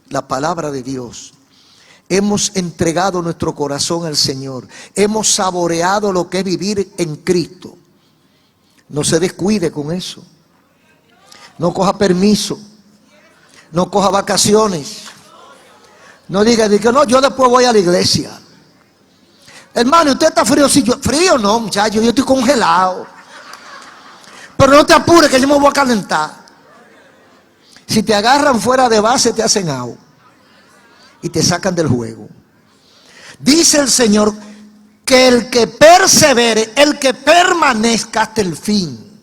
la palabra de Dios. Hemos entregado nuestro corazón al Señor. Hemos saboreado lo que es vivir en Cristo. No se descuide con eso. No coja permiso. No coja vacaciones. No diga que no, yo después voy a la iglesia. Hermano, ¿usted está frío? Sí, frío no, muchacho, yo estoy congelado. Pero no te apures que yo me voy a calentar. Si te agarran fuera de base, te hacen out y te sacan del juego. Dice el Señor que el que persevere, el que permanezca hasta el fin,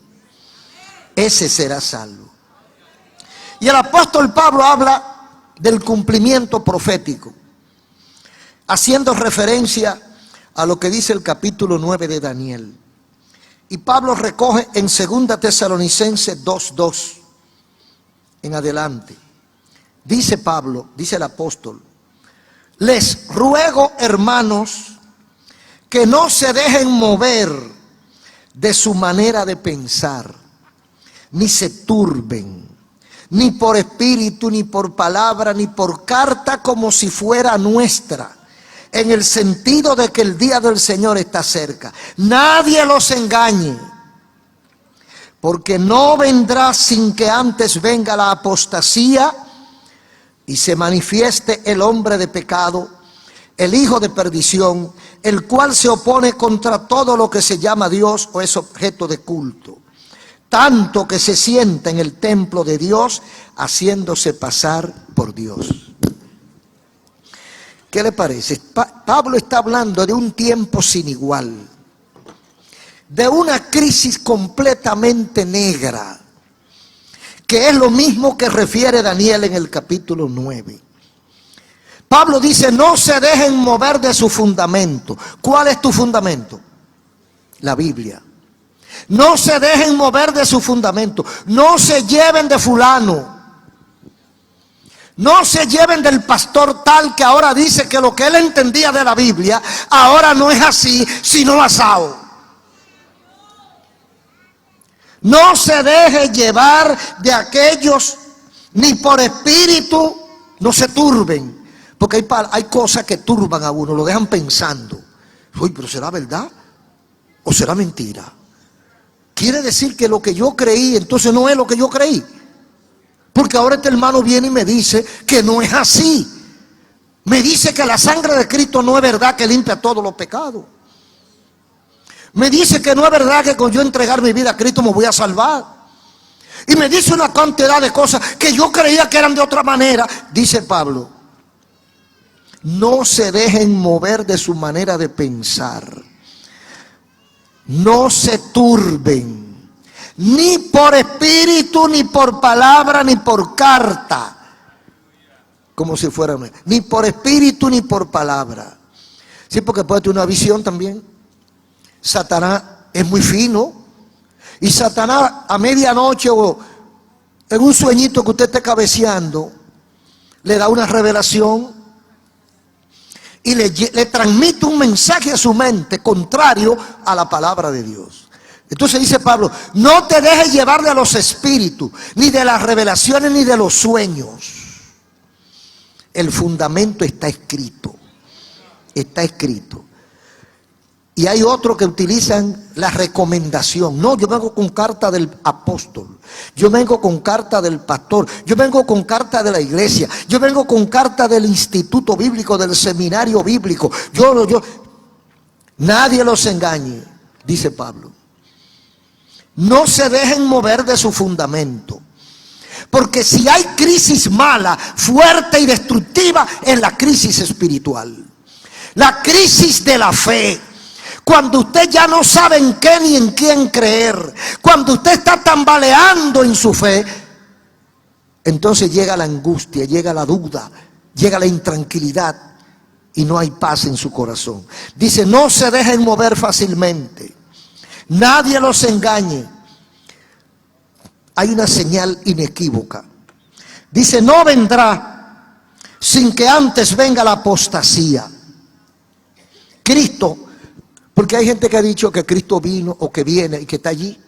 ese será salvo. Y el apóstol Pablo habla del cumplimiento profético, haciendo referencia a lo que dice el capítulo 9 de Daniel. Y Pablo recoge en 2 Tesalonicenses 2:2 en adelante. Dice Pablo, dice el apóstol: les ruego, hermanos, que no se dejen mover de su manera de pensar, ni se turben, ni por espíritu, ni por palabra, ni por carta como si fuera nuestra, en el sentido de que el día del Señor está cerca. Nadie los engañe, porque no vendrá sin que antes venga la apostasía y se manifieste el hombre de pecado, el hijo de perdición, el cual se opone contra todo lo que se llama Dios o es objeto de culto, tanto que se sienta en el templo de Dios haciéndose pasar por Dios. ¿Qué le parece? Pablo está hablando de un tiempo sin igual, de una crisis completamente negra, que es lo mismo que refiere Daniel en el capítulo 9. Pablo dice: no se dejen mover de su fundamento. ¿Cuál es tu fundamento? La Biblia. No se dejen mover de su fundamento. No se lleven de fulano. No se lleven del pastor tal que ahora dice que lo que él entendía de la Biblia ahora no es así, sino asado. No se deje llevar de aquellos, ni por espíritu, no se turben. Porque hay cosas que turban a uno, lo dejan pensando. Uy, pero ¿será verdad o será mentira? Quiere decir que lo que yo creí entonces no es lo que yo creí. Porque ahora este hermano viene y me dice que no es así. Me dice que la sangre de Cristo no es verdad que limpia todos los pecados. Me dice que no es verdad que con yo entregar mi vida a Cristo me voy a salvar. Y me dice una cantidad de cosas que yo creía que eran de otra manera. Dice Pablo: no se dejen mover de su manera de pensar. No se turben, ni por espíritu, ni por palabra, ni por carta. Como si fuera, ni por espíritu, ni por palabra. Sí, porque puede tener una visión también. Satanás es muy fino. Y Satanás a medianoche o en un sueñito que usted esté cabeceando, le da una revelación y le transmite un mensaje a su mente contrario a la palabra de Dios. Entonces dice Pablo, no te dejes llevar de los espíritus, ni de las revelaciones, ni de los sueños. El fundamento está escrito. Está escrito. Y hay otros que utilizan la recomendación. No, yo vengo con carta del apóstol. Yo vengo con carta del pastor. Yo vengo con carta de la iglesia. Yo vengo con carta del instituto bíblico, del seminario bíblico. Nadie los engañe, dice Pablo. No se dejen mover de su fundamento. Porque si hay crisis mala, fuerte y destructiva, es la crisis espiritual. La crisis de la fe. Cuando usted ya no sabe en qué ni en quién creer. Cuando usted está tambaleando en su fe. Entonces llega la angustia, llega la duda, llega la intranquilidad. Y no hay paz en su corazón. Dice, no se dejen mover fácilmente. Nadie los engañe. Hay una señal inequívoca. Dice, no vendrá sin que antes venga la apostasía. Cristo, porque hay gente que ha dicho que Cristo vino o que viene y que está allí.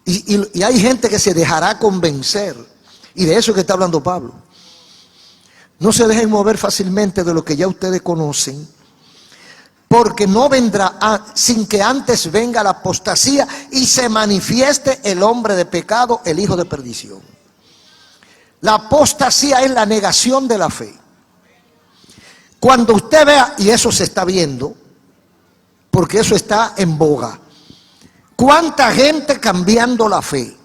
Y hay gente que se dejará convencer. Y de eso que está hablando Pablo. No se dejen mover fácilmente de lo que ya ustedes conocen. Porque no vendrá sin que antes venga la apostasía y se manifieste el hombre de pecado, el hijo de perdición. La apostasía es la negación de la fe. Cuando usted vea, y eso se está viendo, porque eso está en boga, cuánta gente cambiando la fe,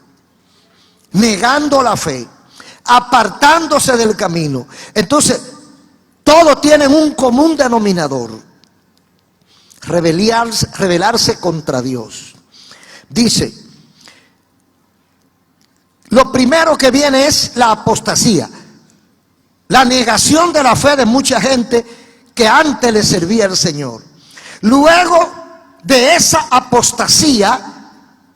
negando la fe, apartándose del camino. Entonces, todos tienen un común denominador. Rebelarse contra Dios. Dice, lo primero que viene es la apostasía, la negación de la fe de mucha gente que antes le servía al Señor. Luego de esa apostasía,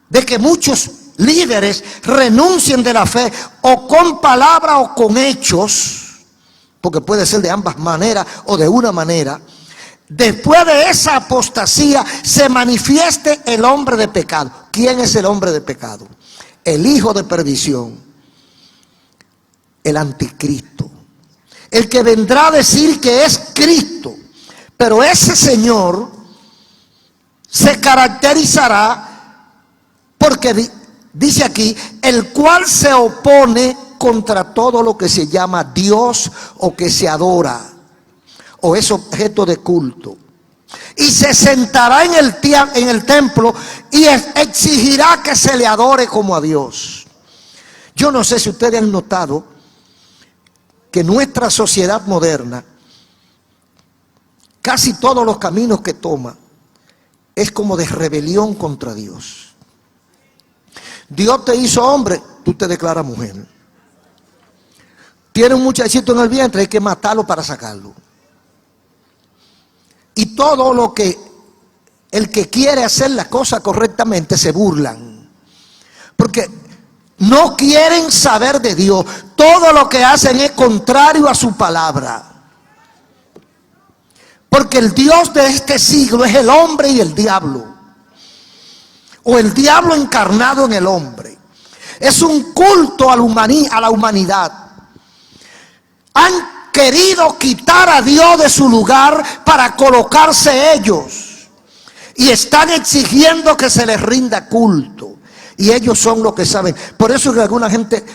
de que muchos líderes renuncien de la fe, o con palabra o con hechos, porque puede ser de ambas maneras o de una manera. Después de esa apostasía se manifieste el hombre de pecado. ¿Quién es el hombre de pecado? El hijo de perdición, el anticristo, el que vendrá a decir que es Cristo. Pero ese Señor se caracterizará porque dice aquí, el cual se opone contra todo lo que se llama Dios o que se adora o es objeto de culto, y se sentará en el templo y exigirá que se le adore como a Dios. Yo no sé si ustedes han notado que nuestra sociedad moderna, casi todos los caminos que toma es como de rebelión contra Dios. Dios te hizo hombre, tú te declaras mujer. Tiene un muchachito en el vientre, hay que matarlo para sacarlo. Y todo lo que el que quiere hacer las cosas correctamente se burlan. Porque no quieren saber de Dios. Todo lo que hacen es contrario a su palabra. Porque el Dios de este siglo es el hombre y el diablo. O el diablo encarnado en el hombre. Es un culto a la humanidad. Han querido quitar a Dios de su lugar para colocarse ellos. Y están exigiendo que se les rinda culto. Y ellos son los que saben. Por eso que alguna gente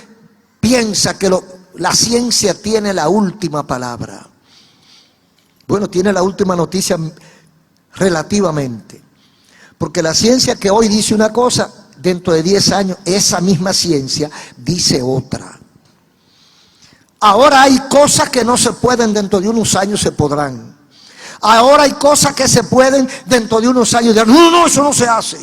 piensa que la ciencia tiene la última palabra. Bueno, tiene la última noticia relativamente. Porque la ciencia que hoy dice una cosa, dentro de 10 años, esa misma ciencia dice otra. Ahora hay cosas que no se pueden, dentro de unos años se podrán. Ahora hay cosas que se pueden, dentro de unos años dirán, no, eso no se hace.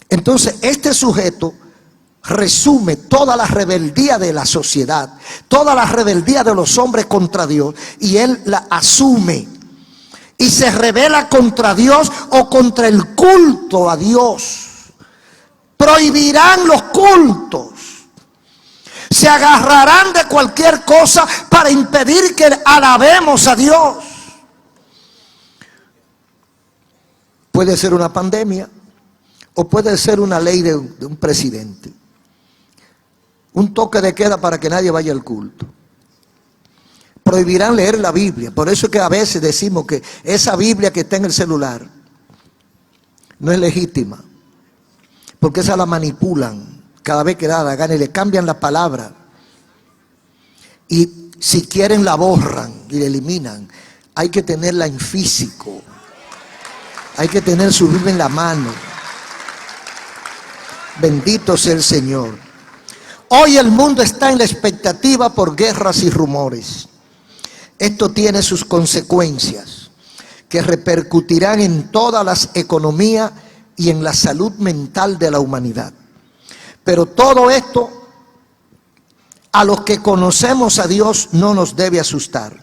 Entonces, este sujeto resume toda la rebeldía de la sociedad, toda la rebeldía de los hombres contra Dios, y él la asume. Y se rebela contra Dios o contra el culto a Dios. Prohibirán los cultos. Se agarrarán de cualquier cosa para impedir que alabemos a Dios. Puede ser una pandemia o puede ser una ley de un presidente. Un toque de queda para que nadie vaya al culto. Prohibirán leer la Biblia. Por eso es que a veces decimos que esa Biblia que está en el celular no es legítima, porque esa la manipulan cada vez que da la gana y le cambian la palabra. Y si quieren la borran y la eliminan. Hay que tenerla en físico. Hay que tener su Biblia en la mano. Bendito sea el Señor. Hoy el mundo está en la expectativa por guerras y rumores. Esto tiene sus consecuencias que repercutirán en todas las economías y en la salud mental de la humanidad. Pero todo esto, a los que conocemos a Dios, no nos debe asustar,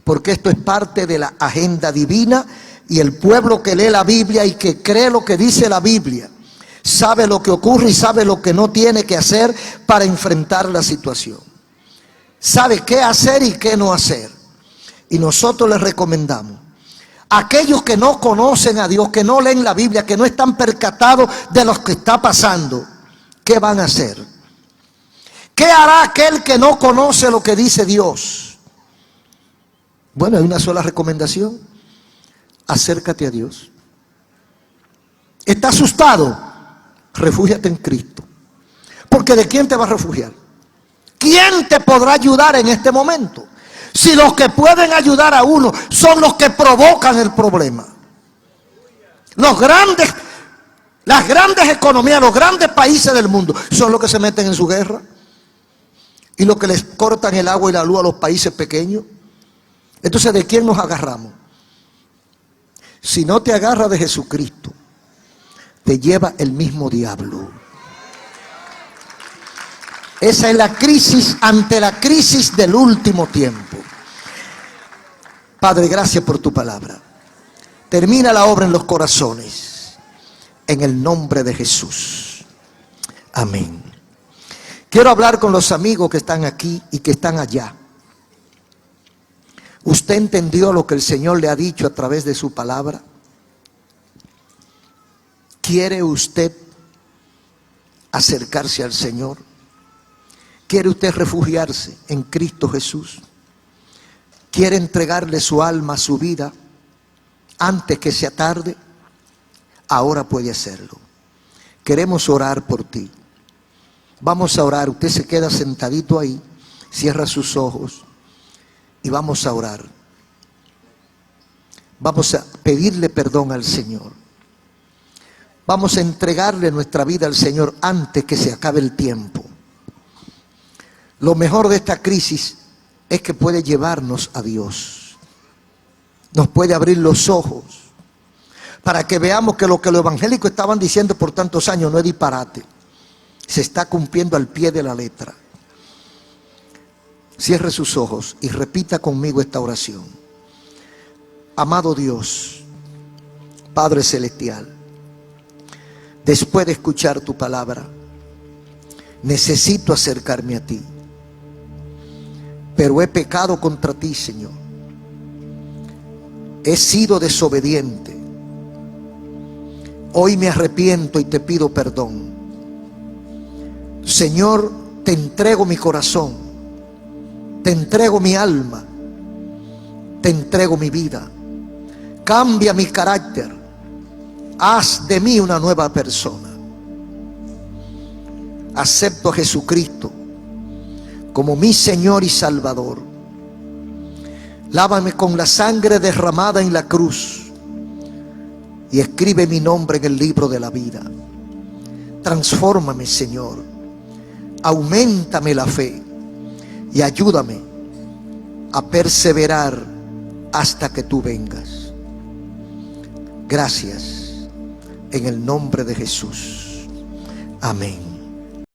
porque esto es parte de la agenda divina, y el pueblo que lee la Biblia y que cree lo que dice la Biblia sabe lo que ocurre y sabe lo que no tiene que hacer para enfrentar la situación. Sabe qué hacer y qué no hacer. Y nosotros les recomendamos a aquellos que no conocen a Dios, que no leen la Biblia, que no están percatados de lo que está pasando, ¿qué van a hacer? ¿Qué hará aquel que no conoce lo que dice Dios? Bueno, hay una sola recomendación: acércate a Dios. ¿Está asustado? Refúgiate en Cristo. Porque ¿de quién te vas a refugiar? ¿Quién te podrá ayudar en este momento? Si los que pueden ayudar a uno son los que provocan el problema. Las grandes economías, los grandes países del mundo son los que se meten en su guerra y los que les cortan el agua y la luz a los países pequeños. Entonces, ¿de quién nos agarramos? Si no te agarras de Jesucristo, te lleva el mismo diablo. Esa es la crisis ante la crisis del último tiempo. Padre, gracias por tu palabra. Termina la obra en los corazones, en el nombre de Jesús. Amén. Quiero hablar con los amigos que están aquí y que están allá. ¿Usted entendió lo que el Señor le ha dicho a través de su palabra? ¿Quiere usted acercarse al Señor? ¿Quiere usted refugiarse en Cristo Jesús? ¿Quiere entregarle su alma, su vida, antes que sea tarde? Ahora puede hacerlo. Queremos orar por ti. Vamos a orar. Usted se queda sentadito ahí, cierra sus ojos y vamos a orar. Vamos a pedirle perdón al Señor. Vamos a entregarle nuestra vida al Señor antes que se acabe el tiempo. Lo mejor de esta crisis es que puede llevarnos a Dios. Nos puede abrir los ojos para que veamos que lo que los evangélicos estaban diciendo por tantos años no es disparate. Se está cumpliendo al pie de la letra. Cierre sus ojos y repita conmigo esta oración. Amado Dios, Padre Celestial, después de escuchar tu palabra, necesito acercarme a ti. Pero he pecado contra ti, Señor. He sido desobediente. Hoy me arrepiento y te pido perdón. Señor, te entrego mi corazón. Te entrego mi alma. Te entrego mi vida. Cambia mi carácter. Haz de mí una nueva persona. Acepto a Jesucristo como mi Señor y Salvador. Lávame con la sangre derramada en la cruz y escribe mi nombre en el libro de la vida. Transfórmame, Señor. Auméntame la fe y ayúdame a perseverar hasta que tú vengas. Gracias en el nombre de Jesús. Amén.